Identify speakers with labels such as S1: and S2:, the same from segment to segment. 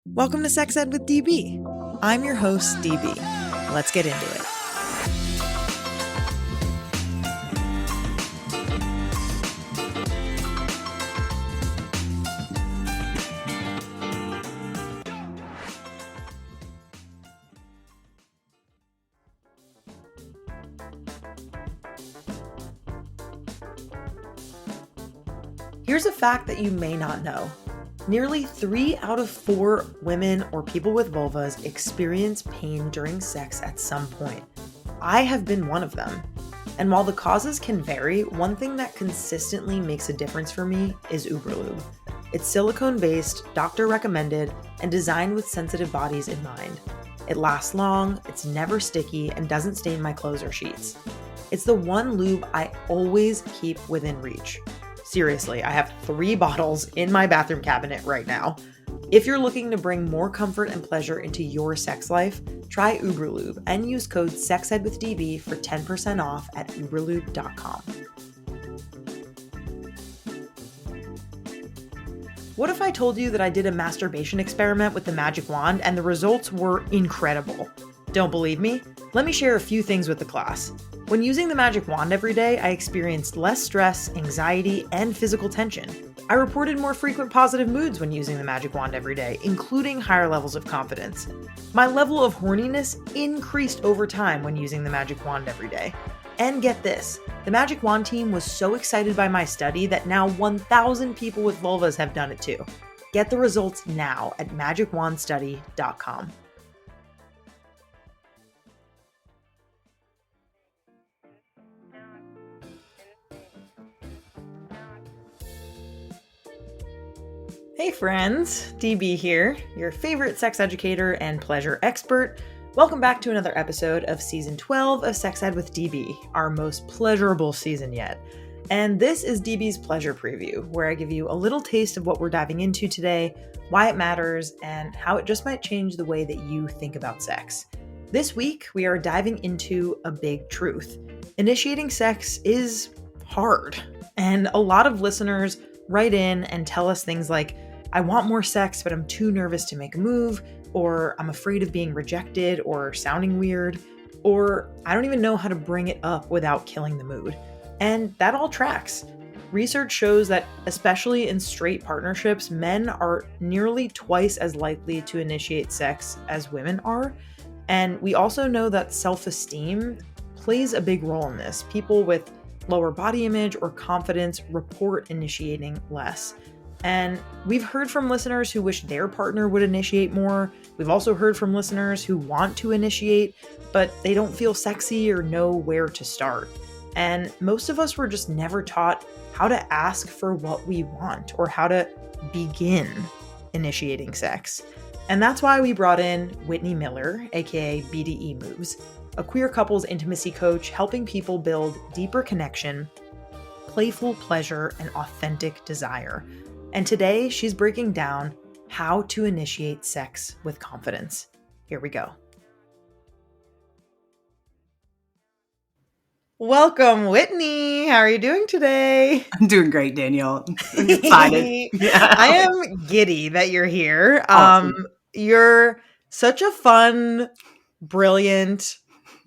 S1: Welcome to Sex Ed with DB. I'm your host, DB. Let's get into it. Here's a fact that you may not know. Nearly 3 out of 4 women or people with vulvas experience pain during sex at some point. I have been one of them. And while the causes can vary, one thing that consistently makes a difference for me is Uberlube. It's silicone-based, doctor-recommended, and designed with sensitive bodies in mind. It lasts long, it's never sticky, and doesn't stain my clothes or sheets. It's the one lube I always keep within reach. Seriously, I have 3 bottles in my bathroom cabinet right now. If you're looking to bring more comfort and pleasure into your sex life, try Uberlube and use code SEXEDWITHDB for 10% off at uberlube.com. What if I told you that I did a masturbation experiment with the magic wand and the results were incredible? Don't believe me? Let me share a few things with the class. When using the magic wand every day, I experienced less stress, anxiety, and physical tension. I reported more frequent positive moods when using the magic wand every day, including higher levels of confidence. My level of horniness increased over time when using the magic wand every day. And get this, the magic wand team was so excited by my study that now 1,000 people with vulvas have done it too. Get the results now at magicwandstudy.com. Hey friends, DB here, your favorite sex educator and pleasure expert. Welcome back to another episode of Season 12 of Sex Ed with DB, our most pleasurable season yet. And this is DB's Pleasure Preview, where I give you a little taste of what we're diving into today, why it matters, and how it just might change the way that you think about sex. This week, we are diving into a big truth. Initiating sex is hard, and a lot of listeners write in and tell us things like, I want more sex, but I'm too nervous to make a move, or I'm afraid of being rejected or sounding weird, or I don't even know how to bring it up without killing the mood. And that all tracks. Research shows that, especially in straight partnerships, men are nearly twice as likely to initiate sex as women are. And we also know that self-esteem plays a big role in this. People with lower body image or confidence report initiating less. And we've heard from listeners who wish their partner would initiate more. We've also heard from listeners who want to initiate, but they don't feel sexy or know where to start. And most of us were just never taught how to ask for what we want or how to begin initiating sex. And that's why we brought in Whitni Miller, aka BDE Moves, a queer couples intimacy coach helping people build deeper connection, playful pleasure, and authentic desire. And today she's breaking down how to initiate sex with confidence. Here we go. Welcome, Whitni. How are you doing today?
S2: I'm doing great, Danielle. I'm excited.
S1: Yeah. I am giddy that you're here.
S2: Awesome.
S1: You're such a fun, brilliant,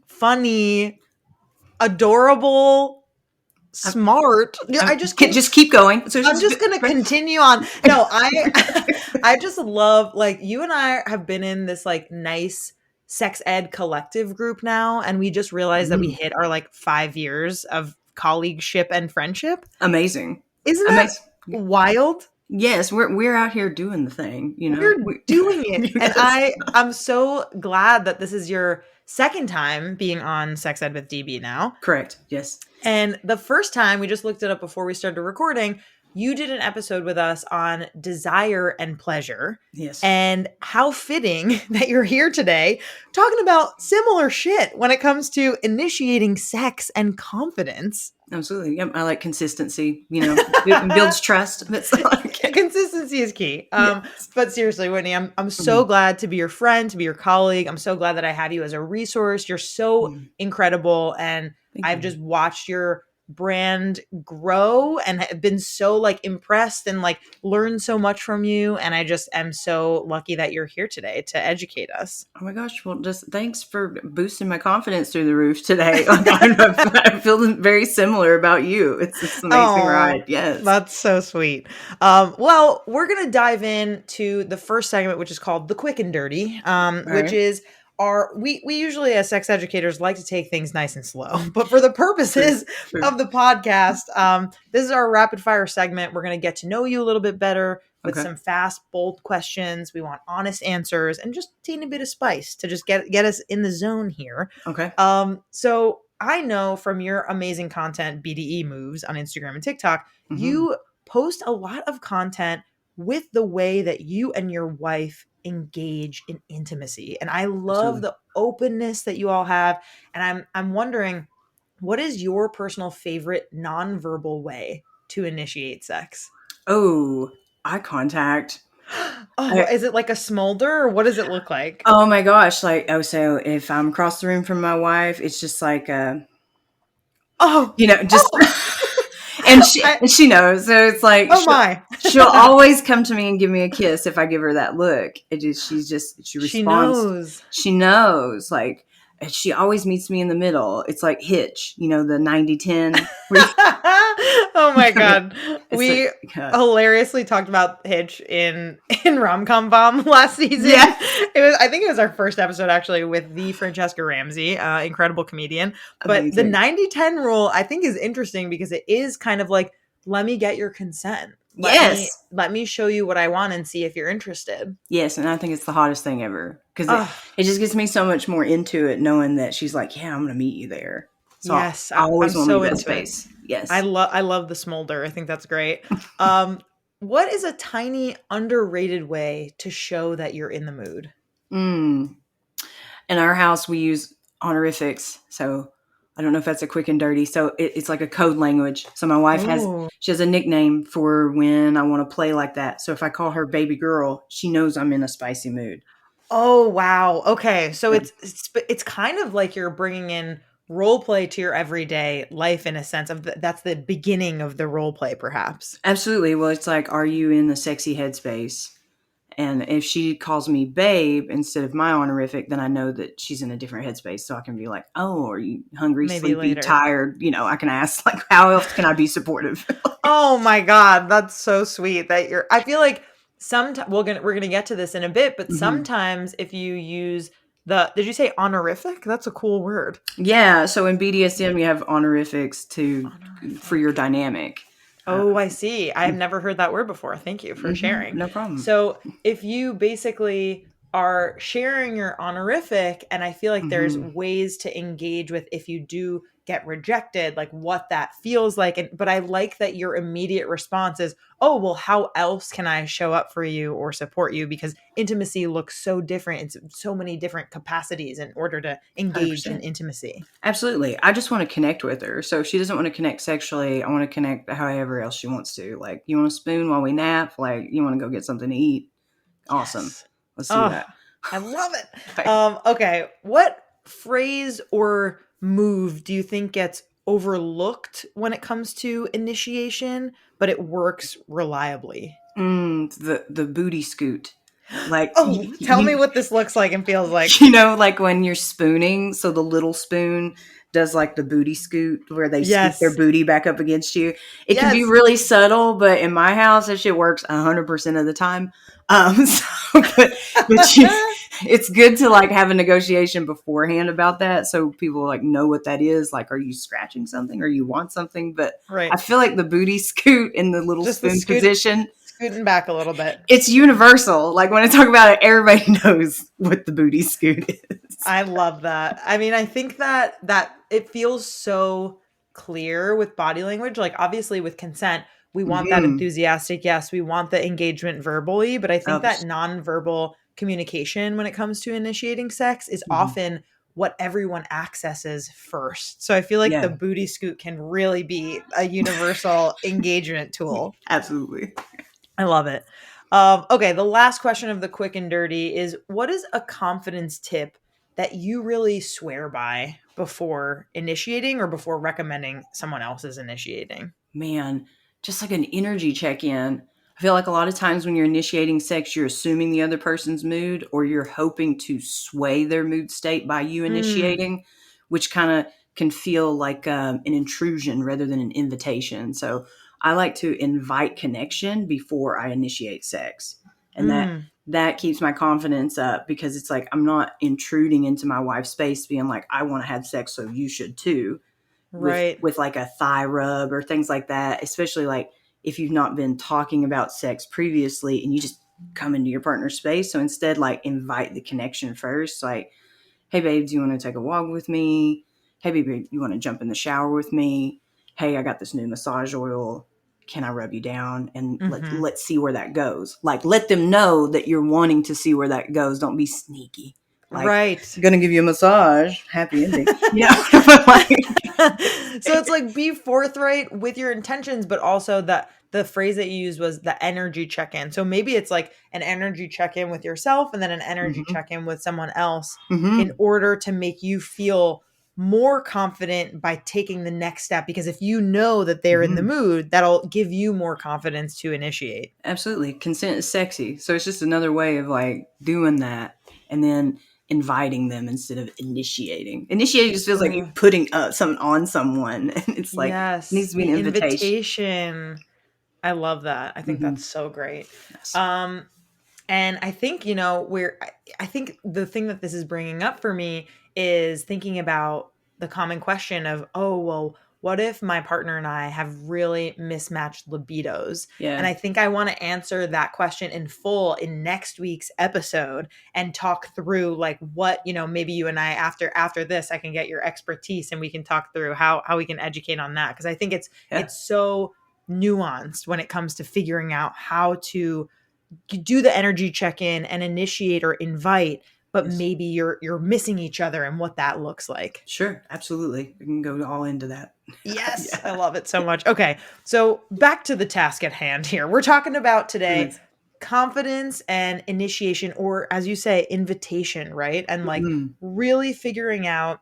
S1: funny, adorable, smart. I just
S2: keep going.
S1: So I'm just going to continue on. No, I just love, like, you and I have been in this like nice sex ed collective group now, and we just realized that we hit our like 5 years of colleagueship and friendship.
S2: Amazing.
S1: Isn't that wild?
S2: Yes, we're out here doing the thing, you know.
S1: We're doing it. And I'm so glad that this is your second time being on Sex Ed with DB now.
S2: Correct. Yes.
S1: And the first time, we just looked it up before we started recording, you did an episode with us on desire and pleasure.
S2: Yes.
S1: And how fitting that you're here today talking about similar shit when it comes to initiating sex and confidence.
S2: Absolutely. Yep. I like consistency, you know, it builds trust.
S1: Consistency is key.
S2: Yes.
S1: But seriously, Whitni, I'm so glad to be your friend, to be your colleague. I'm so glad that I have you as a resource. You're so incredible. And I've just watched your brand grow and have been so like impressed and like learned so much from you. And I just am so lucky that you're here today to educate us.
S2: Oh my gosh. Well, just thanks for boosting my confidence through the roof today. I feel very similar about you. It's an amazing ride. Yes.
S1: That's so sweet. Well, we're going to dive into the first segment, which is called The Quick and Dirty, which
S2: right.
S1: is we usually as sex educators like to take things nice and slow, but for the purposes
S2: True.
S1: of the podcast, this is our rapid fire segment. We're going to get to know you a little bit better with some fast, bold questions. We want honest answers and just a teeny bit of spice to just get us in the zone here.
S2: Okay.
S1: So I know from your amazing content, BDE moves on Instagram and TikTok, you post a lot of content with the way that you and your wife engage in intimacy. And I love the openness that you all have. And I'm wondering, what is your personal favorite nonverbal way to initiate sex?
S2: Oh, eye contact.
S1: Is it like a smolder or what does it look like?
S2: Oh my gosh. So if I'm across the room from my wife, it's just like, and she knows. So it's like, she'll always come to me and give me a kiss if I give her that look. She responds. She knows. Like, she always meets me in the middle. It's like Hitch, the 90-10.
S1: Oh my God. We hilariously talked about Hitch in Rom-Com Bomb last season.
S2: Yeah.
S1: I think it was our first episode actually with the Francesca Ramsey, incredible comedian. But the 90-10 rule I think is interesting because it is kind of like, let me get your consent. Let me show you what I want and see if you're interested.
S2: Yes, and I think it's the hottest thing ever because it just gets me so much more into it, knowing that she's like, "Yeah, I'm going to meet you there." So
S1: yes,
S2: I always want to
S1: so
S2: leave that space. Yes,
S1: I love the smolder. I think that's great. What is a tiny underrated way to show that you're in the mood?
S2: In our house, we use honorifics, so. I don't know if that's a quick and dirty. So it's like a code language. So my wife she has a nickname for when I want to play like that. So if I call her baby girl, she knows I'm in a spicy mood.
S1: Oh, wow. Okay. So it's kind of like you're bringing in role play to your everyday life in a sense of that's the beginning of the role play, perhaps.
S2: Absolutely. Well, it's like, are you in the sexy headspace? And if she calls me babe instead of my honorific, then I know that she's in a different headspace. So I can be like, oh, are you hungry, maybe sleepy, later. Tired? I can ask like, how else can I be supportive?
S1: Oh my God. That's so sweet that I feel like sometimes we're going to get to this in a bit, but sometimes if you use did you say honorific? That's a cool word.
S2: Yeah. So in BDSM, you have honorifics for your dynamic.
S1: Oh, I see. I have never heard that word before. Thank you for sharing.
S2: No problem.
S1: So if you basically are sharing your honorific, and I feel like there's ways to engage with if you do get rejected, like what that feels like. But I like that your immediate response is, oh, well, how else can I show up for you or support you? Because intimacy looks so different in so many different capacities in order to engage 100%. In intimacy.
S2: Absolutely. I just want to connect with her. So if she doesn't want to connect sexually, I want to connect however else she wants to. Like, you want to spoon while we nap? Like, you want to go get something to eat? Awesome.
S1: Yes.
S2: Let's do that.
S1: I love it. Okay. What phrase or move do you think gets overlooked when it comes to initiation, but it works reliably?
S2: The booty scoot. Like,
S1: tell me what this looks like and feels like.
S2: Like when you're spooning, so the little spoon does like the booty scoot where they scoot their booty back up against you. It can be really subtle, but in my house, that shit works 100% of the time. It's good to like have a negotiation beforehand about that, so people like know what that is. Like, are you scratching something or you want something? But I feel like the booty scoot in the little spoon position,
S1: scooting back a little bit,
S2: it's universal. Like when I talk about it, everybody knows what the booty scoot is.
S1: I love that. I mean, I think that it feels so clear with body language. Like obviously with consent, we want that enthusiastic yes. We want the engagement verbally, but I think that nonverbal communication when it comes to initiating sex is often what everyone accesses first. So I feel like the booty scoot can really be a universal engagement tool.
S2: Absolutely.
S1: I love it. Okay, the last question of the quick and dirty is, what is a confidence tip that you really swear by before initiating or before recommending someone else is initiating?
S2: Man, just like an energy check-in. I feel like a lot of times when you're initiating sex, you're assuming the other person's mood, or you're hoping to sway their mood state by you initiating, which kind of can feel like an intrusion rather than an invitation. So I like to invite connection before I initiate sex. And that keeps my confidence up, because it's like I'm not intruding into my wife's space being like, I want to have sex, so you should too.
S1: Right.
S2: With like a thigh rub or things like that, especially like if you've not been talking about sex previously and you just come into your partner's space. So instead, like, invite the connection first. Like, hey babe, do you want to take a walk with me? Hey babe, you want to jump in the shower with me? Hey, I got this new massage oil. Can I rub you down? And let's see where that goes. Like, let them know that you're wanting to see where that goes. Don't be sneaky. Like,
S1: right.
S2: Gonna give you a massage. Happy ending. Yeah.
S1: So it's like, be forthright with your intentions, but also the phrase that you used was the energy check-in. So maybe it's like an energy check-in with yourself and then an energy check-in with someone else in order to make you feel more confident by taking the next step. Because if you know that they're in the mood, that'll give you more confidence to initiate.
S2: Absolutely. Consent is sexy. So it's just another way of like doing that and then inviting them instead of initiating. Initiating just feels like you're putting something on someone. And it's like, it needs to be an invitation.
S1: I love that. I think that's so great. Yes. And I think, I think the thing that this is bringing up for me is thinking about the common question of, oh, well, what if my partner and I have really mismatched libidos? Yeah. And I think I want to answer that question in full in next week's episode and talk through like what, maybe you and I, after this, I can get your expertise and we can talk through how we can educate on that. Because I think it's so nuanced when it comes to figuring out how to do the energy check-in and initiate or invite, but maybe you're missing each other and what that looks like.
S2: Sure, absolutely. We can go all into that.
S1: Yes, yeah. I love it so much. Okay, so back to the task at hand here. We're talking about today confidence and initiation, or as you say, invitation, right? And like really figuring out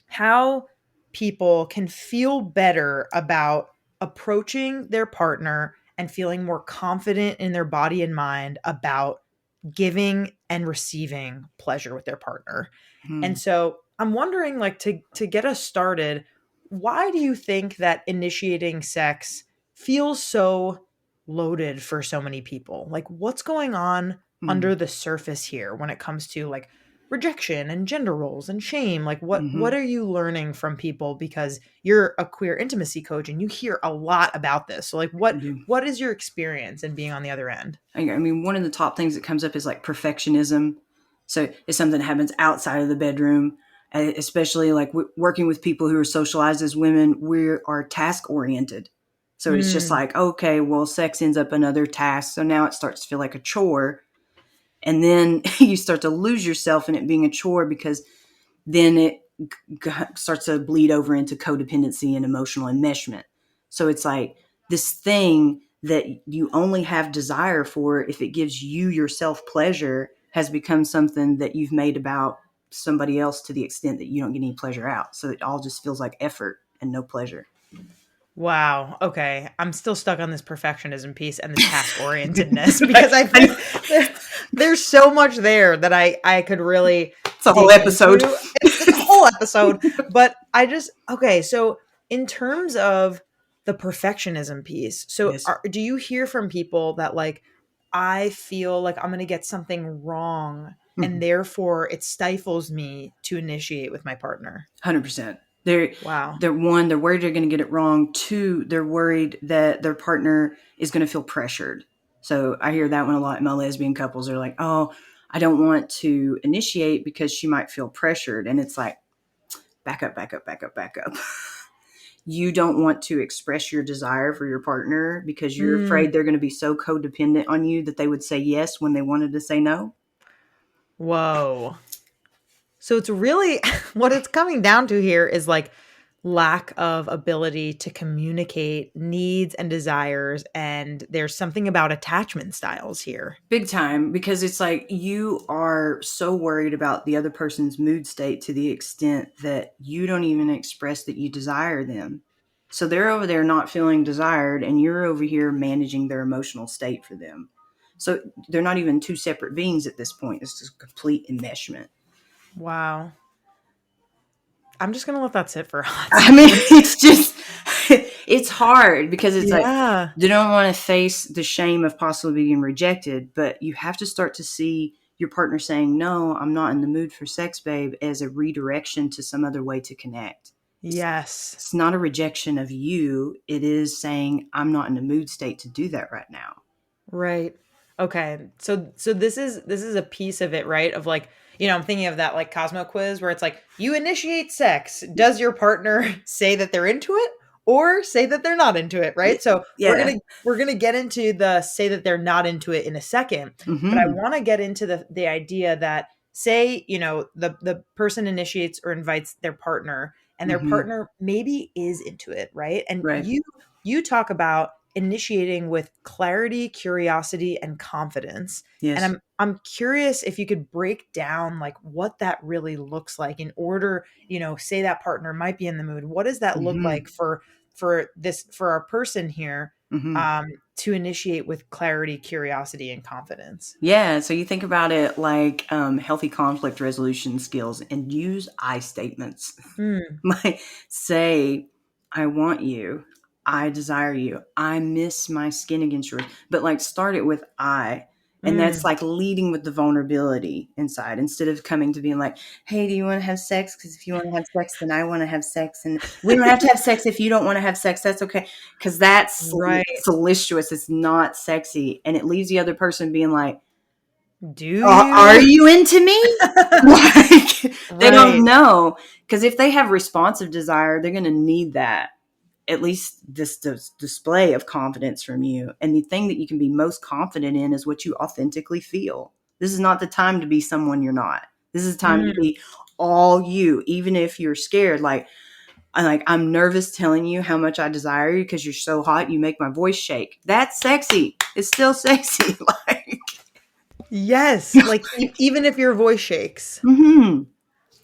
S1: how people can feel better about approaching their partner and feeling more confident in their body and mind about giving and receiving pleasure with their partner. And so I'm wondering, like, to get us started, why do you think that initiating sex feels so loaded for so many people? Like, what's going on under the surface here when it comes to like rejection and gender roles and shame? Like, what are you learning from people? Because you're a queer intimacy coach and you hear a lot about this. So like, what is your experience in being on the other end?
S2: I mean, one of the top things that comes up is like perfectionism. So it's something that happens outside of the bedroom, especially like working with people who are socialized as women. We are task oriented. So it's just like, okay, well, sex ends up another task. So now it starts to feel like a chore. And then you start to lose yourself in it being a chore, because then it starts to bleed over into codependency and emotional enmeshment. So it's like this thing that you only have desire for if it gives you yourself pleasure has become something that you've made about somebody else to the extent that you don't get any pleasure out. So it all just feels like effort and no pleasure.
S1: Wow. Okay. I'm still stuck on this perfectionism piece and the task orientedness because I think there's so much there that I could really.
S2: It's a whole episode.
S1: It's a whole episode. But okay. So in terms of the perfectionism piece, so do you hear from people that like, I feel like I'm going to get something wrong and therefore it stifles me to initiate with my partner?
S2: 100%. They're worried they're going to get it wrong. 2, they're worried that their partner is going to feel pressured. So I hear that one a lot in my lesbian couples. They're like, oh, I don't want to initiate because she might feel pressured. And it's like, back up. You don't want to express your desire for your partner because you're afraid they're going to be so codependent on you that they would say yes when they wanted to say no.
S1: Whoa. So it's really what it's coming down to here is like lack of ability to communicate needs and desires, and there's something about attachment styles here.
S2: Big time, because it's like you are so worried about the other person's mood state to the extent that you don't even express that you desire them. So they're over there not feeling desired, and you're over here managing their emotional state for them. So they're not even two separate beings at this point. It's just complete enmeshment.
S1: Wow. I'm just going to let that sit for a hot
S2: second. I mean, it's just, it's hard because it's like, they don't want to face the shame of possibly being rejected, but you have to start to see your partner saying, no, I'm not in the mood for sex, babe, as a redirection to some other way to connect.
S1: Yes.
S2: It's not a rejection of you. It is saying, I'm not in the mood state to do that right now.
S1: Right. Okay. So this is a piece of it, right? Of like, I'm thinking of that like Cosmo quiz where it's like, you initiate sex. Does your partner say that they're into it or say that they're not into it? Right. So we're going to get into the say that they're not into it in a second, but I want to get into the idea that say, the person initiates or invites their partner and their partner maybe is into it. Right. And you talk about initiating with clarity, curiosity, and confidence. Yes. And I'm curious if you could break down like what that really looks like in order, say that partner might be in the mood. What does that look like for our person here to initiate with clarity, curiosity, and confidence?
S2: Yeah. So you think about it like healthy conflict resolution skills and use I statements. Like say, I want you. I desire you. I miss my skin against yours. But like start it with I. And that's like leading with the vulnerability inside instead of coming to being like, hey, do you want to have sex? Because if you want to have sex, then I want to have sex. And we don't have to have sex if you don't want to have sex. That's okay. Because that's voluptuous. It's not sexy. And it leaves the other person being like, are you into me? Like, they don't know. Because if they have responsive desire, they're going to need that. At least this display of confidence from you. And the thing that you can be most confident in is what you authentically feel. This is not the time to be someone you're not. This is the time to be all you, even if you're scared. I'm nervous telling you how much I desire you because you're so hot. You make my voice shake. That's sexy. It's still sexy.
S1: Yes. Like even if your voice shakes.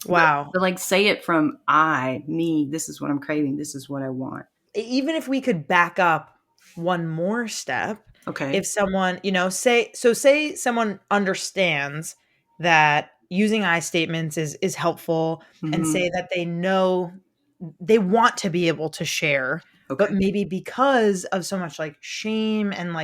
S1: Wow.
S2: But say it from I, me, this is what I'm craving. This is what I want.
S1: Even if we could back up one more step.
S2: Okay.
S1: If someone, say someone understands that using I statements is helpful and say that they know they want to be able to share, but maybe because of so much like shame and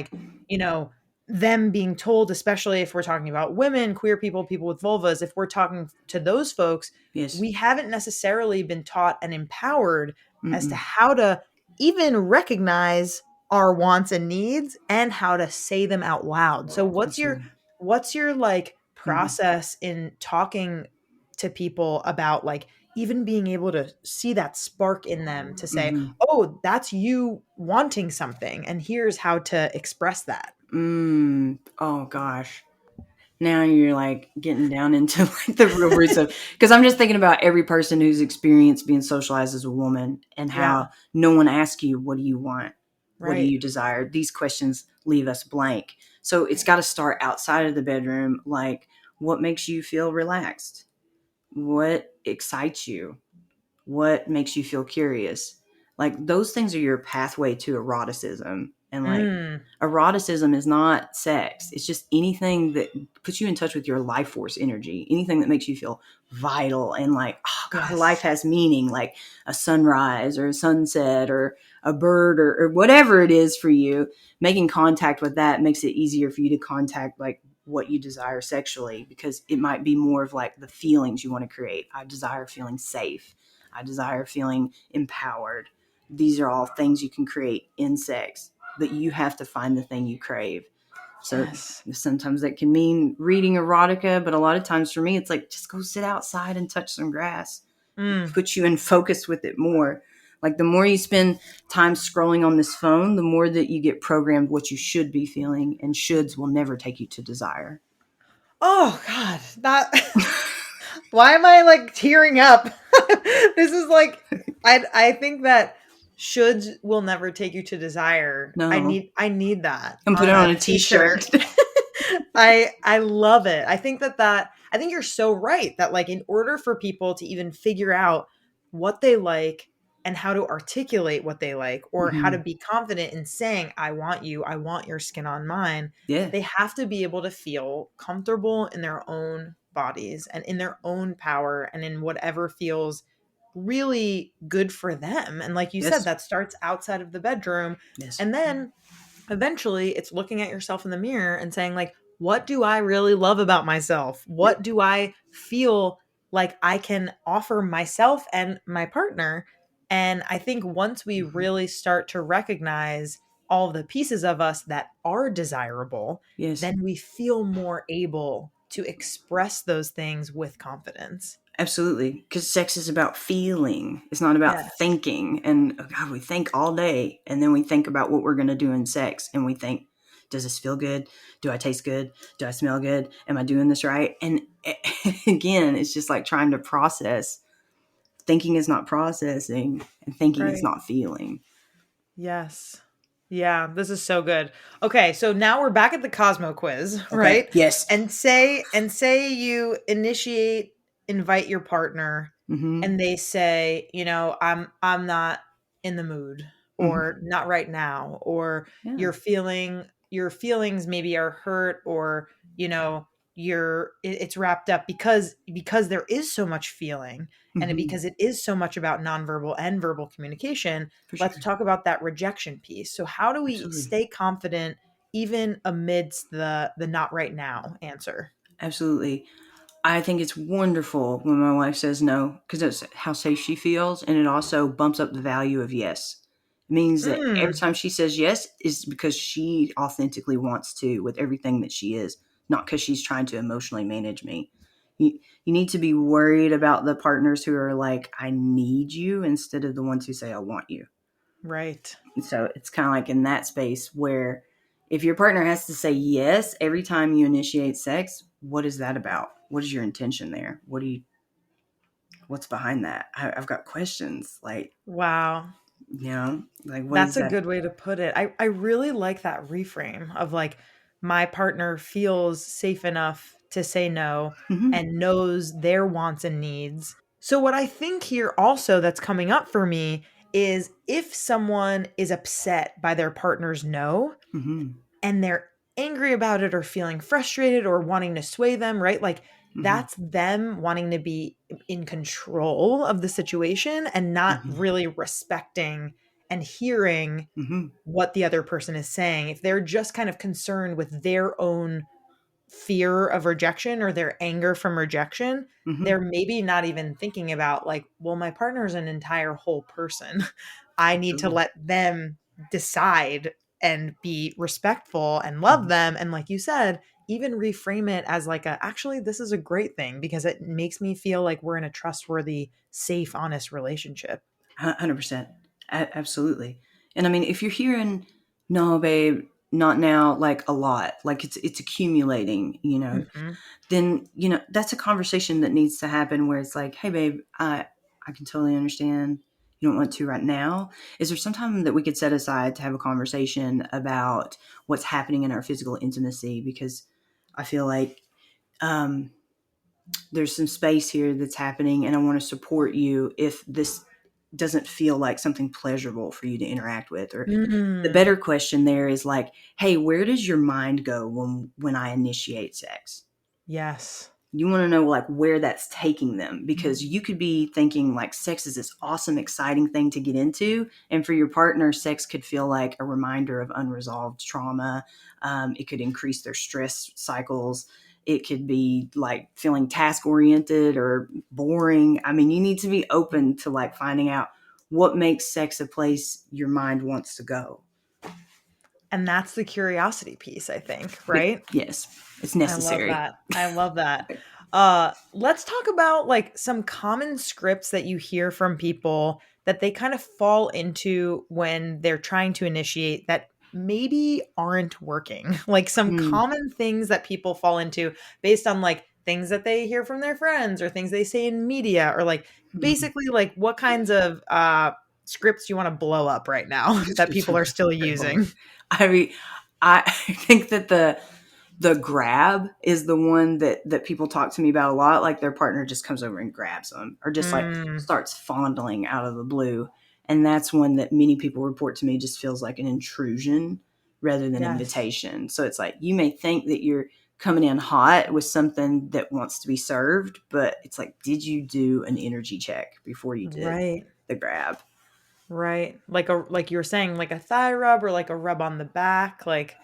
S1: them being told, especially if we're talking about women, queer people with vulvas, if we're talking to those folks, we haven't necessarily been taught and empowered as to how to even recognize our wants and needs and how to say them out loud. So what's your like process in talking to people about like even being able to see that spark in them to say, oh, that's you wanting something and here's how to express that?
S2: Oh gosh. Now you're like getting down into like the real roots of, because I'm just thinking about every person who's experienced being socialized as a woman and how no one asks you, what do you want? What do you desire? These questions leave us blank. So it's got to start outside of the bedroom. Like, what makes you feel relaxed? What excites you? What makes you feel curious? Like those things are your pathway to eroticism. And eroticism is not sex. It's just anything that puts you in touch with your life force energy, anything that makes you feel vital and like, oh God, life has meaning, like a sunrise or a sunset or a bird or whatever it is for you. Making contact with that makes it easier for you to contact like what you desire sexually, because it might be more of like the feelings you want to create. I desire feeling safe. I desire feeling empowered. These are all things you can create in sex, but you have to find the thing you crave. So sometimes that can mean reading erotica, but a lot of times for me, it's like, just go sit outside and touch some grass. Put you in focus with it more. Like the more you spend time scrolling on this phone, the more that you get programmed what you should be feeling, and shoulds will never take you to desire.
S1: Oh God, that... Why am I like tearing up? This is like I think that shoulds will never take you to desire.
S2: No.
S1: I need that
S2: and put it on a t-shirt.
S1: I love it. I think I think you're so right that like in order for people to even figure out what they like and how to articulate what they like or how to be confident in saying I want you, I want your skin on mine,
S2: Yeah.
S1: they have to be able to feel comfortable in their own bodies and in their own power and in whatever feels really good for them. And like you said, that starts outside of the bedroom.
S2: Yes.
S1: And then eventually it's looking at yourself in the mirror and saying like, what do I really love about myself? What do I feel like I can offer myself and my partner? And I think once we really start to recognize all the pieces of us that are desirable,
S2: Yes.
S1: then we feel more able to express those things with confidence.
S2: Absolutely. Because sex is about feeling. It's not about thinking. And oh God, we think all day. And then we think about what we're going to do in sex. And we think, does this feel good? Do I taste good? Do I smell good? Am I doing this right? And again, it's just like trying to process. Thinking is not processing, and thinking is not feeling.
S1: Yes. Yeah, this is so good. Okay, so now we're back at the Cosmo quiz, right?
S2: Yes.
S1: And say you invite your partner and they say, you know, I'm not in the mood or not right now or your feelings maybe are hurt or, you know, it's wrapped up because there is so much feeling and because it is so much about nonverbal and verbal communication. Let's talk about that rejection piece. So how do we stay confident even amidst the not right now answer?
S2: Absolutely. I think it's wonderful when my wife says no, because that's how safe she feels. And it also bumps up the value of yes. It means that every time she says yes is because she authentically wants to with everything that she is, not because she's trying to emotionally manage me. You need to be worried about the partners who are like, I need you, instead of the ones who say, I want you.
S1: Right.
S2: So it's kind of like in that space where if your partner has to say yes every time you initiate sex, what is that about? What is your intention there? What's behind that? I've got questions like,
S1: wow.
S2: You know, like what
S1: That's
S2: is
S1: a
S2: that?
S1: good way to put it. I really like that reframe of like my partner feels safe enough to say no and knows their wants and needs. So what I think here also that's coming up for me is if someone is upset by their partner's no and they're angry about it or feeling frustrated or wanting to sway them, right? Like that's them wanting to be in control of the situation and not really respecting and hearing what the other person is saying. If they're just kind of concerned with their own fear of rejection or their anger from rejection, they're maybe not even thinking about like, well, my partner is an entire whole person. I need to let them decide and be respectful and love them. And like you said, even reframe it as like actually, this is a great thing because it makes me feel like we're in a trustworthy, safe, honest relationship.
S2: 100%. Absolutely. And I mean, if you're hearing, no, babe, not now, like a lot, like it's accumulating, you know, then, you know, that's a conversation that needs to happen where it's like, hey, babe, I can totally understand you don't want to right now. Is there some time that we could set aside to have a conversation about what's happening in our physical intimacy? Because I feel like there's some space here that's happening and I want to support you if this doesn't feel like something pleasurable for you to interact with. Or the better question there is like, hey, where does your mind go when I initiate sex?
S1: Yes.
S2: You want to know like where that's taking them, because you could be thinking like sex is this awesome, exciting thing to get into. And for your partner, sex could feel like a reminder of unresolved trauma. It could increase their stress cycles. It could be like feeling task oriented or boring. I mean, you need to be open to like finding out what makes sex a place your mind wants to go.
S1: And that's the curiosity piece, I think, right?
S2: Yes, it's necessary.
S1: I love that. Let's talk about like some common scripts that you hear from people that they kind of fall into when they're trying to initiate that maybe aren't working. Like some common things that people fall into based on like things that they hear from their friends or things they say in media, or like basically like what kinds of scripts you want to blow up right now that people are still using?
S2: I mean, I think that the grab is the one that people talk to me about a lot. Like their partner just comes over and grabs them, or just like starts fondling out of the blue. And that's one that many people report to me just feels like an intrusion rather than invitation. So it's like, you may think that you're coming in hot with something that wants to be served, but it's like, did you do an energy check before you did the grab?
S1: Right. Like you were saying, like a thigh rub or like a rub on the back, like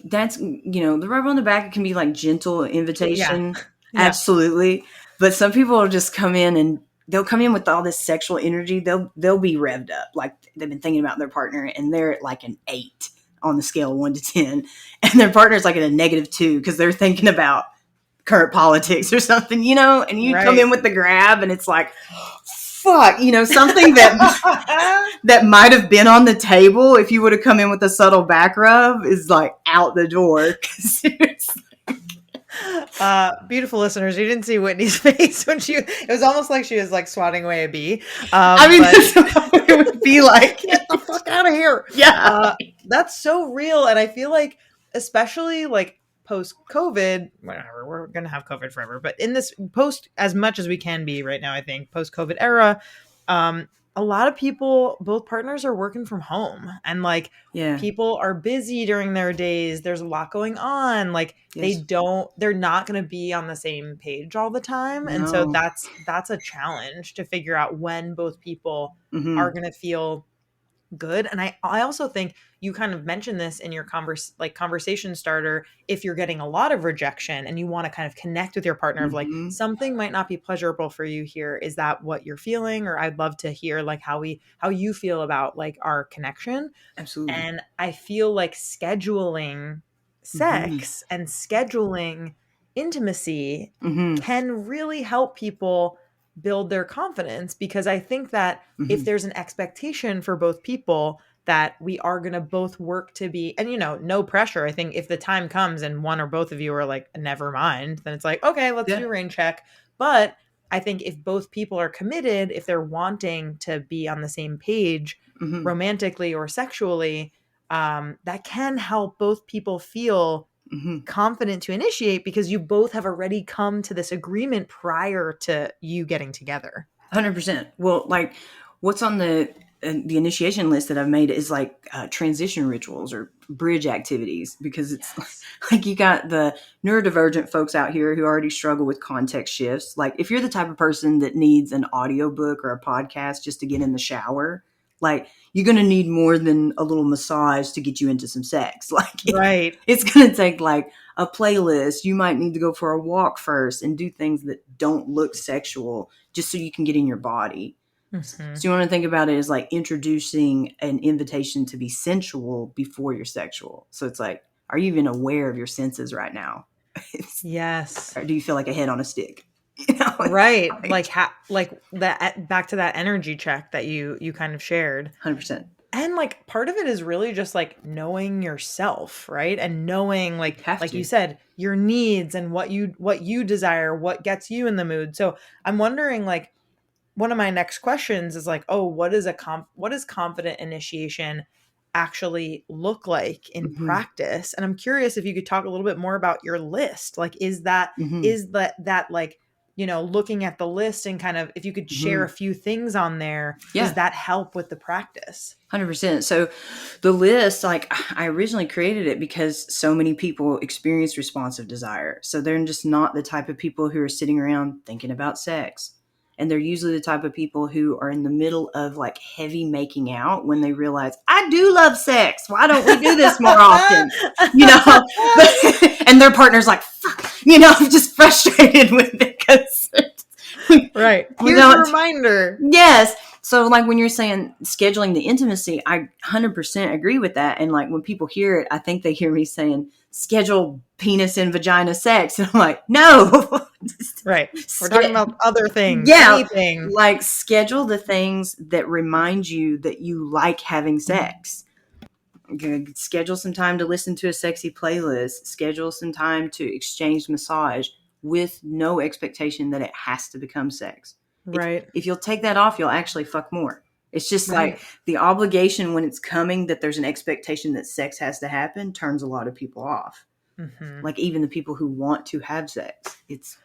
S2: that's, the rub on the back can be like gentle invitation.
S1: Yeah.
S2: Absolutely. But some people will just come in and they'll come in with all this sexual energy. They'll be revved up. Like they've been thinking about their partner and they're at like an 8 on the scale of 1 to 10. And their partner's like at a -2 because they're thinking about current politics or something, and you come in with the grab and it's like, fuck, something that might have been on the table if you would have come in with a subtle back rub is like out the door.
S1: Beautiful listeners, you didn't see Whitney's face when it was almost like she was like swatting away a bee.
S2: That's how it would be like,
S1: get the fuck out of here.
S2: Yeah.
S1: That's so real. And I feel like, especially like post-COVID, whatever, we're going to have COVID forever, but in this post, as much as we can be right now, I think post-COVID era, a lot of people, both partners are working from home, and like people are busy during their days. There's a lot going on. Like they're not going to be on the same page all the time. No. And so that's a challenge to figure out when both people are going to feel good. And I also think you kind of mentioned this in your conversation starter. If you're getting a lot of rejection and you want to kind of connect with your partner of like, something might not be pleasurable for you here. Is that what you're feeling? Or I'd love to hear like how you feel about like our connection.
S2: Absolutely.
S1: And I feel like scheduling sex and scheduling intimacy can really help people build their confidence, because I think that if there's an expectation for both people that we are going to both work to be, and no pressure. I think if the time comes and one or both of you are like, never mind, then it's like, okay, let's do a rain check. But I think if both people are committed, if they're wanting to be on the same page romantically or sexually, that can help both people feel confident to initiate, because you both have already come to this agreement prior to you getting together.
S2: 100%. Well, like what's on the initiation list that I've made is like transition rituals or bridge activities, because it's like you got the neurodivergent folks out here who already struggle with context shifts. Like if you're the type of person that needs an audiobook or a podcast just to get in the shower, like you're going to need more than a little massage to get you into some sex. Like it's going to take like a playlist. You might need to go for a walk first and do things that don't look sexual just so you can get in your body. So you want to think about it as like introducing an invitation to be sensual before you're sexual. So it's like, are you even aware of your senses right now?
S1: Yes.
S2: Or do you feel like a head on a stick?
S1: Right. Like that, back to that energy check that you kind of shared.
S2: 100%.
S1: And like part of it is really just like knowing yourself, right? And knowing like you said, your needs and what you desire, what gets you in the mood. So I'm wondering, like, one of my next questions is like, oh, what does confident initiation actually look like in practice? And I'm curious if you could talk a little bit more about your list. Like, is that like, looking at the list and kind of, if you could share a few things on there, does that help with the practice?
S2: 100%. So the list, like I originally created it because so many people experience responsive desire. So they're just not the type of people who are sitting around thinking about sex. And they're usually the type of people who are in the middle of like heavy making out when they realize, I do love sex. Why don't we do this more often? And their partner's like, fuck, just frustrated with it.
S1: Here's a reminder.
S2: Yes. So like when you're saying scheduling the intimacy, I 100% agree with that. And like when people hear it, I think they hear me saying schedule penis and vagina sex. And I'm like, no.
S1: Right. We're talking about other things.
S2: Yeah.
S1: Anything.
S2: Like schedule the things that remind you that you like having sex. Schedule some time to listen to a sexy playlist. Schedule some time to exchange massage. with no expectation that it has to become sex.
S1: Right.
S2: If you'll take that off, you'll actually fuck more. It's just like the obligation when it's coming that there's an expectation that sex has to happen turns a lot of people off. Mm-hmm. Like even the people who want to have sex. It's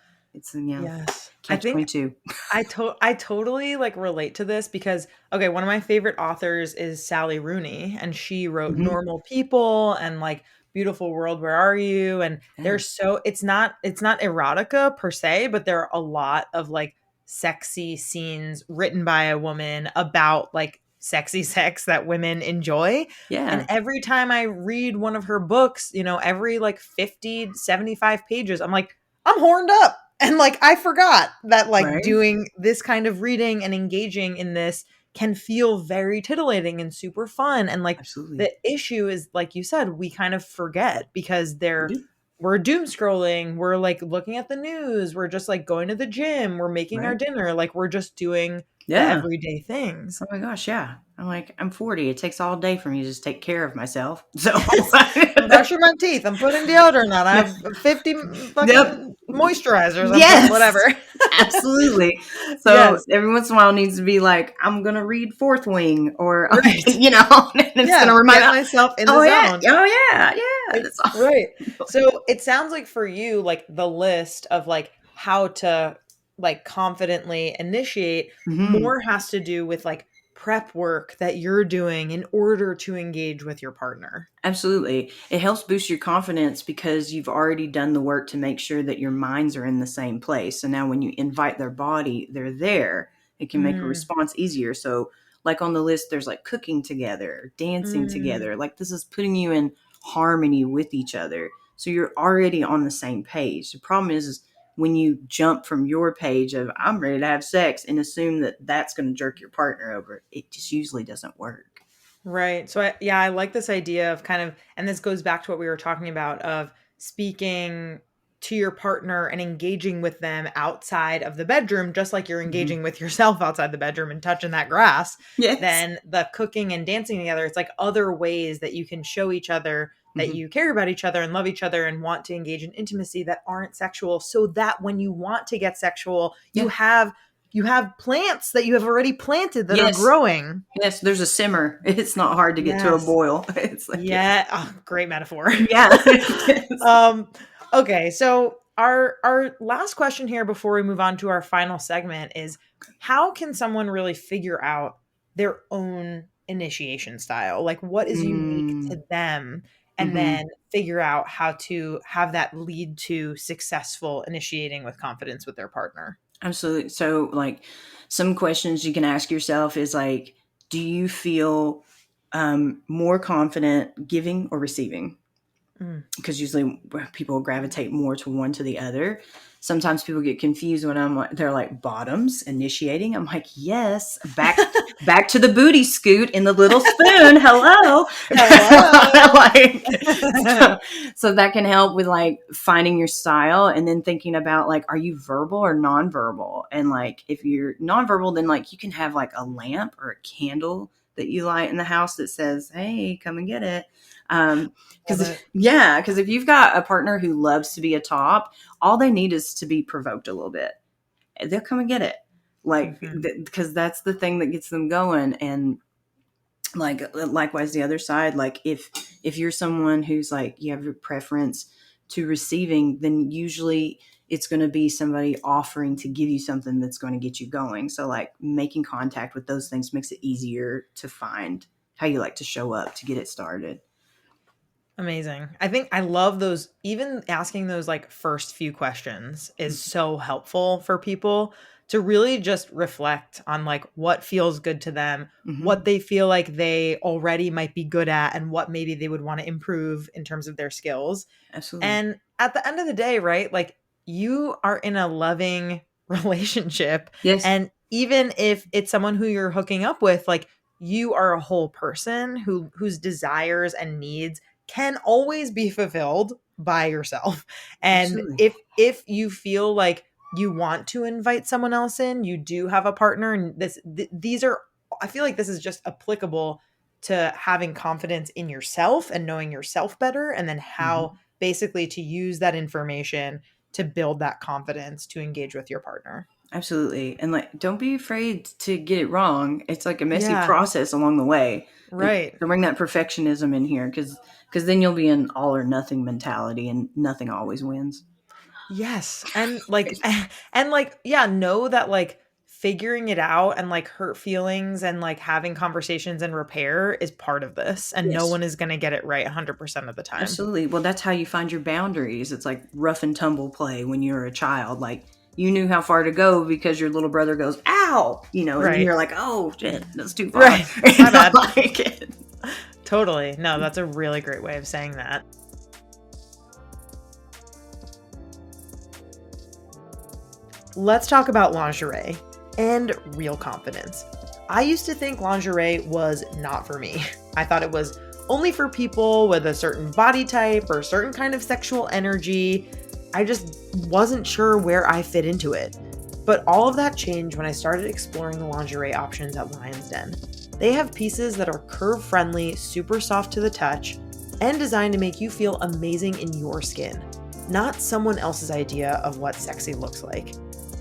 S1: yes.
S2: Catch 22.
S1: I totally like relate to this because one of my favorite authors is Sally Rooney, and she wrote Normal People and like Beautiful World, Where Are You? And there's it's not erotica per se, but there are a lot of like sexy scenes written by a woman about like sexy sex that women enjoy. Yeah. And every time I read one of her books, every like 50, 75 pages, I'm like, I'm horned up. And like, I forgot that like doing this kind of reading and engaging in this can feel very titillating and super fun. And like, the issue is, like you said, we kind of forget because we're doom scrolling. We're like looking at the news. We're just like going to the gym. We're making our dinner. Like we're just doing the everyday things.
S2: Oh my gosh. Yeah. I'm like, I'm 40. It takes all day for me to just take care of myself. So I'm
S1: brushing my teeth. I'm putting deodorant on. I have 50 fucking moisterizers.
S2: Yes.
S1: Whatever.
S2: Absolutely. So every once in a while it needs to be like, I'm going to read Fourth Wing or, and it's going to remind
S1: myself in the zone.
S2: Oh yeah. Yeah.
S1: That's awesome. Right. So it sounds like for you, like the list of like how to like confidently initiate more has to do with like prep work that you're doing in order to engage with your partner.
S2: Absolutely. It helps boost your confidence because you've already done the work to make sure that your minds are in the same place. So now when you invite their body, they're there. It can make a response easier. So like on the list, there's like cooking together, dancing together. Like this is putting you in harmony with each other. So you're already on the same page. The problem is when you jump from your page of I'm ready to have sex and assume that that's going to jerk your partner over, it just usually doesn't work.
S1: Right. So I like this idea of kind of, and this goes back to what we were talking about of speaking to your partner and engaging with them outside of the bedroom, just like you're engaging with yourself outside the bedroom and touching that grass. Yes. Then the cooking and dancing together, it's like other ways that you can show each other that you care about each other and love each other and want to engage in intimacy that aren't sexual, so that when you want to get sexual, you have plants that you have already planted that are growing.
S2: Yes, there's a simmer. It's not hard to get to a boil. It's like
S1: great metaphor.
S2: Yeah.
S1: Okay, so our last question here before we move on to our final segment is how can someone really figure out their own initiation style? Like what is unique to them? And then figure out how to have that lead to successful initiating with confidence with their partner.
S2: Absolutely. So like some questions you can ask yourself is like, do you feel more confident giving or receiving? Because usually people gravitate more to one to the other. Sometimes people get confused when they're like bottoms initiating. I'm like, yes, back to the booty scoot in the little spoon. Hello. So that can help with like finding your style and then thinking about like, are you verbal or nonverbal? And like, if you're nonverbal, then like you can have like a lamp or a candle that you light in the house that says, hey, come and get it. Because if you've got a partner who loves to be a top, all they need is to be provoked a little bit. They'll come and get it. Like, because that's the thing that gets them going. And like, likewise, the other side, like if you're someone who's like, you have your preference to receiving, then usually it's going to be somebody offering to give you something that's going to get you going. So like making contact with those things makes it easier to find how you like to show up to get it started.
S1: Amazing. I think I love those, even asking those like first few questions is so helpful for people to really just reflect on like what feels good to them, what they feel like they already might be good at, and what maybe they would want to improve in terms of their skills. Absolutely. And at the end of the day, right? Like you are in a loving relationship. Yes. And even if it's someone who you're hooking up with, like you are a whole person whose desires and needs can always be fulfilled by yourself. And Absolutely. if you feel like you want to invite someone else in, you do have a partner, and these are, I feel like this is just applicable to having confidence in yourself and knowing yourself better, and then how basically to use that information to build that confidence to engage with your partner.
S2: Absolutely. And like, don't be afraid to get it wrong. It's like a messy process along the way.
S1: Right.
S2: Don't bring that perfectionism in here because then you'll be in all or nothing mentality and nothing always wins.
S1: Yes. And like, know that like figuring it out and like hurt feelings and like having conversations and repair is part of this. And no one is going to get it right 100% of the time.
S2: Absolutely. Well, that's how you find your boundaries. It's like rough and tumble play when you're a child. Like, you knew how far to go because your little brother goes, ow, and then you're like, oh shit, that's too far.
S1: Right. My bad. Like it. Totally. No, that's a really great way of saying that. Let's talk about lingerie and real confidence. I used to think lingerie was not for me. I thought it was only for people with a certain body type or a certain kind of sexual energy. I just wasn't sure where I fit into it. But all of that changed when I started exploring the lingerie options at Lion's Den. They have pieces that are curve-friendly, super soft to the touch, and designed to make you feel amazing in your skin, not someone else's idea of what sexy looks like.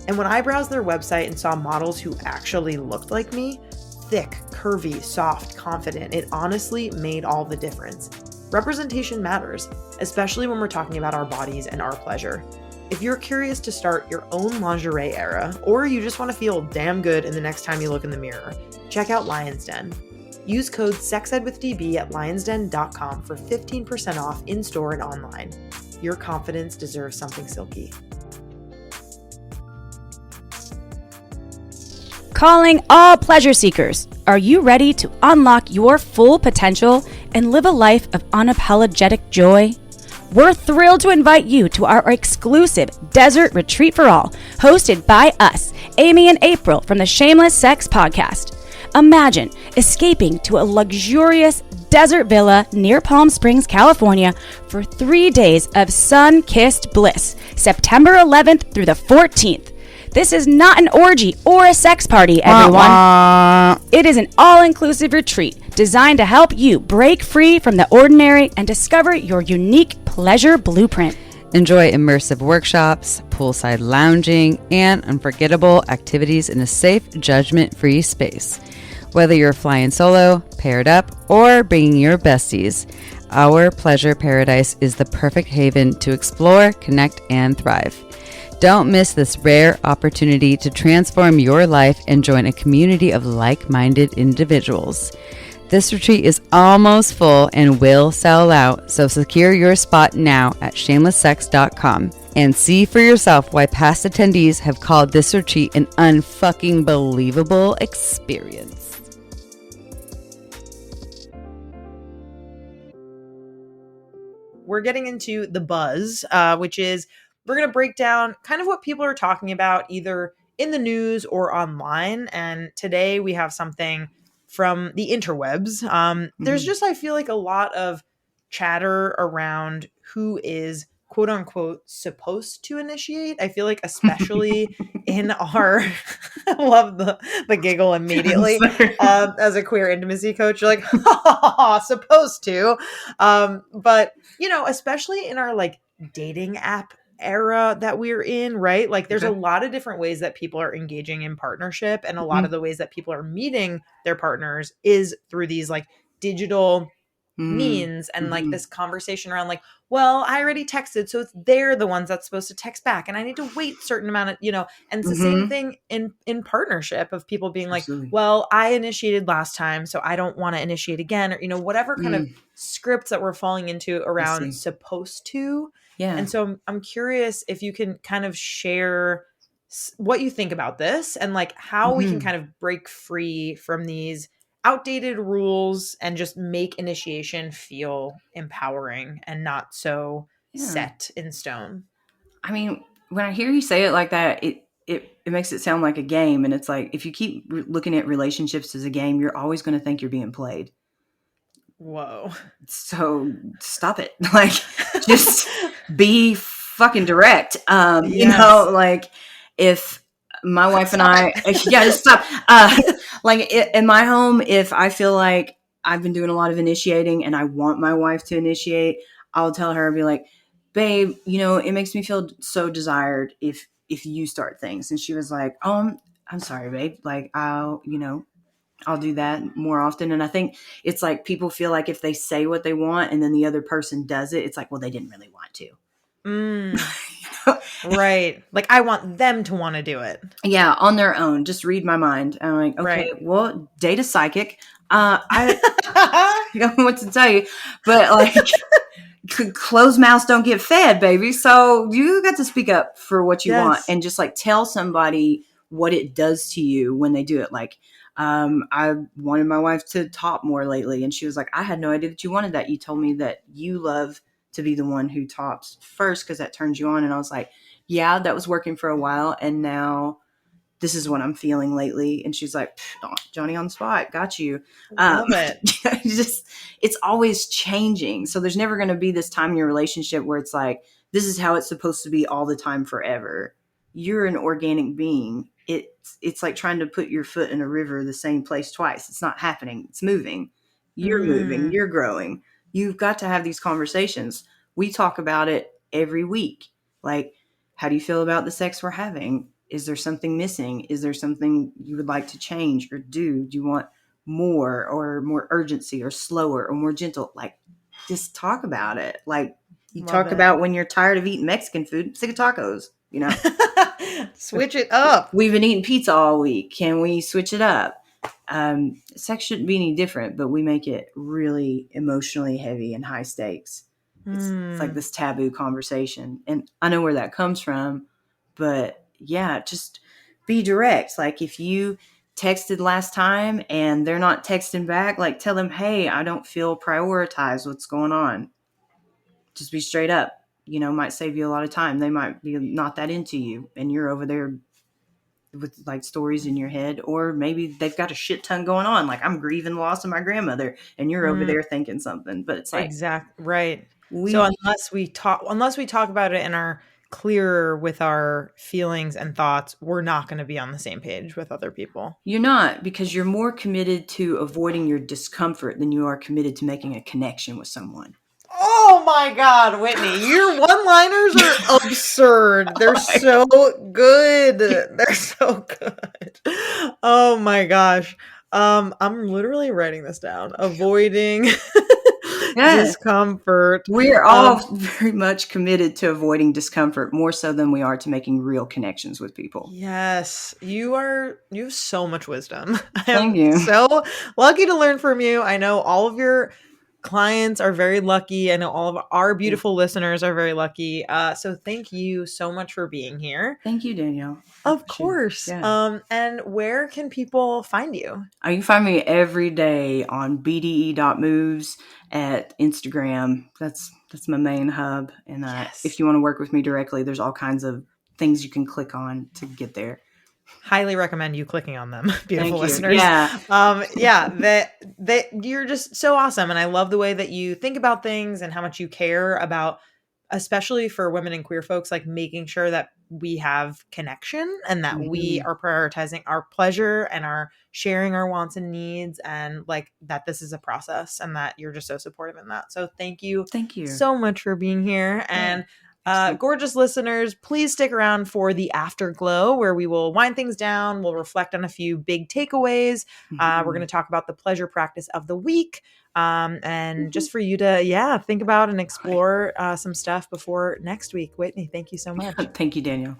S1: And when I browsed their website and saw models who actually looked like me, thick, curvy, soft, confident, it honestly made all the difference. Representation matters, especially when we're talking about our bodies and our pleasure. If you're curious to start your own lingerie era, or you just want to feel damn good in the next time you look in the mirror, check out Lion's Den. Use code SEXEDWITHDB at lionsden.com for 15% off in-store and online. Your confidence deserves something silky.
S3: Calling all pleasure seekers. Are you ready to unlock your full potential and live a life of unapologetic joy? We're thrilled to invite you to our exclusive Desert Retreat for All, hosted by us, Amy and April from the Shameless Sex Podcast. Imagine escaping to a luxurious desert villa near Palm Springs, California for 3 days of sun-kissed bliss, September 11th through the 14th. This is not an orgy or a sex party, everyone. It is an all-inclusive retreat designed to help you break free from the ordinary and discover your unique pleasure blueprint.
S4: Enjoy immersive workshops, poolside lounging, and unforgettable activities in a safe, judgment-free space. Whether you're flying solo, paired up, or bringing your besties, our pleasure paradise is the perfect haven to explore, connect, and thrive. Don't miss this rare opportunity to transform your life and join a community of like-minded individuals. This retreat is almost full and will sell out, so secure your spot now at shamelesssex.com and see for yourself why past attendees have called this retreat an unfucking believable experience.
S1: We're getting into the buzz, which is we're going to break down kind of what people are talking about either in the news or online. And today we have something from the interwebs. There's just, I feel like, a lot of chatter around who is quote unquote supposed to initiate. I feel like especially in our I love the giggle immediately. As a queer intimacy coach, you're like, ha, ha, ha, supposed to. But especially in our like dating app era that we're in, right? Like there's a lot of different ways that people are engaging in partnership, and a lot of the ways that people are meeting their partners is through these like digital means, and like this conversation around like, well, I already texted, so they're the ones that's supposed to text back, and I need to wait a certain amount of, and it's the same thing in partnership of people being like, well, I initiated last time, so I don't want to initiate again, or whatever kind of scripts that we're falling into around supposed to. Yeah. And so I'm curious if you can kind of share what you think about this and like how we can kind of break free from these outdated rules and just make initiation feel empowering and not so set in stone.
S2: I mean, when I hear you say it like that, it makes it sound like a game. And it's like, if you keep looking at relationships as a game, you're always going to think you're being played.
S1: Whoa.
S2: So stop it. Like, just be fucking direct. Like if my wife and I, just stop. Like in my home, if I feel like I've been doing a lot of initiating and I want my wife to initiate, I'll tell her, I'll be like, babe, it makes me feel so desired if you start things. And she was like, I'm sorry, babe. Like, I'll do that more often. And I think it's like people feel like if they say what they want and then the other person does it, it's like, well, they didn't really want to.
S1: Right. Like, I want them to want to do it.
S2: Yeah, on their own. Just read my mind. I'm like, okay, well, date a psychic. I don't know what to tell you, but like, closed mouths don't get fed, baby. So you got to speak up for what you want and just like tell somebody what it does to you when they do it. Like, I wanted my wife to top more lately, and she was like, I had no idea that you wanted that. You told me that you love to be the one who tops first because that turns you on. And I was like, yeah, that was working for a while. And now this is what I'm feeling lately. And she's like, Johnny on the spot, got you.
S1: Love it.
S2: It's always changing. So there's never going to be this time in your relationship where it's like, this is how it's supposed to be all the time forever. You're an organic being. It's like trying to put your foot in a river the same place twice. It's not happening. It's moving. You're moving. You're growing. You've got to have these conversations. We talk about it every week. Like, how do you feel about the sex we're having? Is there something missing? Is there something you would like to change or do? Do you want more or more urgency or slower or more gentle? Like, just talk about it. Like, you talk about when you're tired of eating Mexican food, sick of tacos,
S1: Switch it up.
S2: We've been eating pizza all week. Can we switch it up? Sex shouldn't be any different, but we make it really emotionally heavy and high stakes. It's like this taboo conversation. And I know where that comes from, but yeah, just be direct. Like, if you texted last time and they're not texting back, like, tell them, hey, I don't feel prioritized. What's going on? Just be straight up. Might save you a lot of time. They might be not that into you and you're over there with like stories in your head, or maybe they've got a shit ton going on. Like, I'm grieving the loss of my grandmother and you're over there thinking something, but it's like,
S1: exactly right. So unless we talk about it and are clearer with our feelings and thoughts, we're not going to be on the same page with other people.
S2: You're not, because you're more committed to avoiding your discomfort than you are committed to making a connection with someone.
S1: Oh my God, Whitni, your one-liners are absurd. They're so good. They're so good. Oh my gosh. I'm literally writing this down. Avoiding discomfort.
S2: We're all very much committed to avoiding discomfort, more so than we are to making real connections with people.
S1: Yes, you have so much wisdom.
S2: Thank you.
S1: So lucky to learn from you. I know all of your clients are very lucky. I know all of our beautiful listeners are very lucky. So thank you so much for being here.
S2: Thank you, Danielle.
S1: Of course. Yeah. And where can people find you?
S2: You can find me every day on bde.moves at Instagram. That's my main hub. And if you want to work with me directly, there's all kinds of things you can click on to get there.
S1: Highly recommend you clicking on them, beautiful listeners.
S2: Yeah.
S1: That you're just so awesome. And I love the way that you think about things and how much you care about, especially for women and queer folks, like making sure that we have connection and that we are prioritizing our pleasure and are sharing our wants and needs, and like that this is a process, and that you're just so supportive in that. So thank you so much for being here. And gorgeous listeners, please stick around for the afterglow, where we will wind things down. We'll reflect on a few big takeaways. We're going to talk about the pleasure practice of the week. And just for you to, think about and explore some stuff before next week. Whitni, thank you so much.
S2: Thank you, Danielle.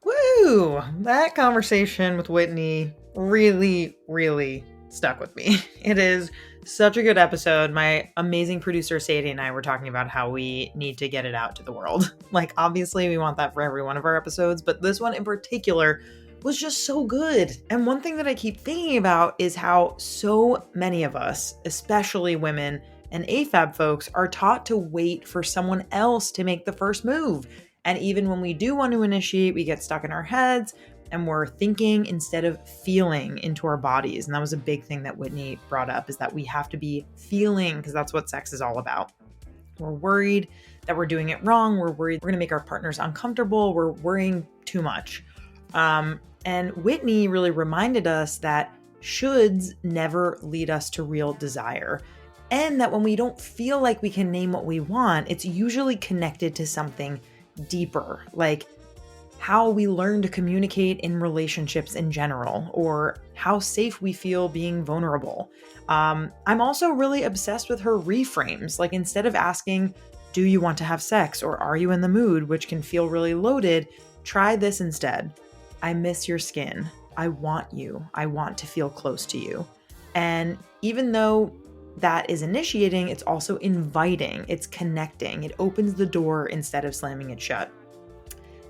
S1: Woo! That conversation with Whitni really, really stuck with me. It is such a good episode. My amazing producer Sadie and I were talking about how we need to get it out to the world. Like, obviously we want that for every one of our episodes, but this one in particular was just so good. And one thing that I keep thinking about is how so many of us, especially women and AFAB folks, are taught to wait for someone else to make the first move. And even when we do want to initiate, we get stuck in our heads and we're thinking instead of feeling into our bodies. And that was a big thing that Whitni brought up, is that we have to be feeling, because that's what sex is all about. We're worried that we're doing it wrong. We're worried we're going to make our partners uncomfortable. We're worrying too much. And Whitni really reminded us that shoulds never lead us to real desire. And that when we don't feel like we can name what we want, it's usually connected to something deeper, like how we learn to communicate in relationships in general, or how safe we feel being vulnerable. I'm also really obsessed with her reframes. Like, instead of asking, do you want to have sex, or are you in the mood, which can feel really loaded, try this instead. I miss your skin. I want you. I want to feel close to you. And even though that is initiating, it's also inviting, it's connecting, it opens the door instead of slamming it shut.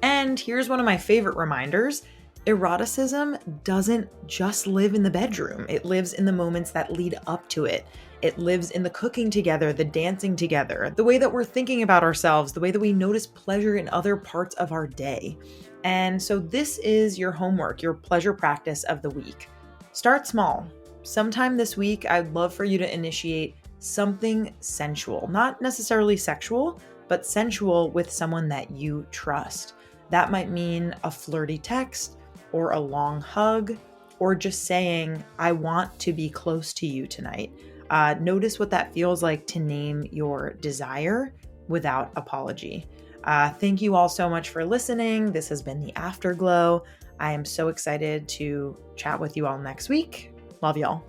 S1: And here's one of my favorite reminders. Eroticism doesn't just live in the bedroom. It lives in the moments that lead up to it. It lives in the cooking together, the dancing together, the way that we're thinking about ourselves, the way that we notice pleasure in other parts of our day. And so this is your homework, your pleasure practice of the week. Start small. Sometime this week, I'd love for you to initiate something sensual, not necessarily sexual, but sensual with someone that you trust. That might mean a flirty text, or a long hug, or just saying, I want to be close to you tonight. Notice what that feels like to name your desire without apology. Thank you all so much for listening. This has been the Afterglow. I am so excited to chat with you all next week. Love y'all.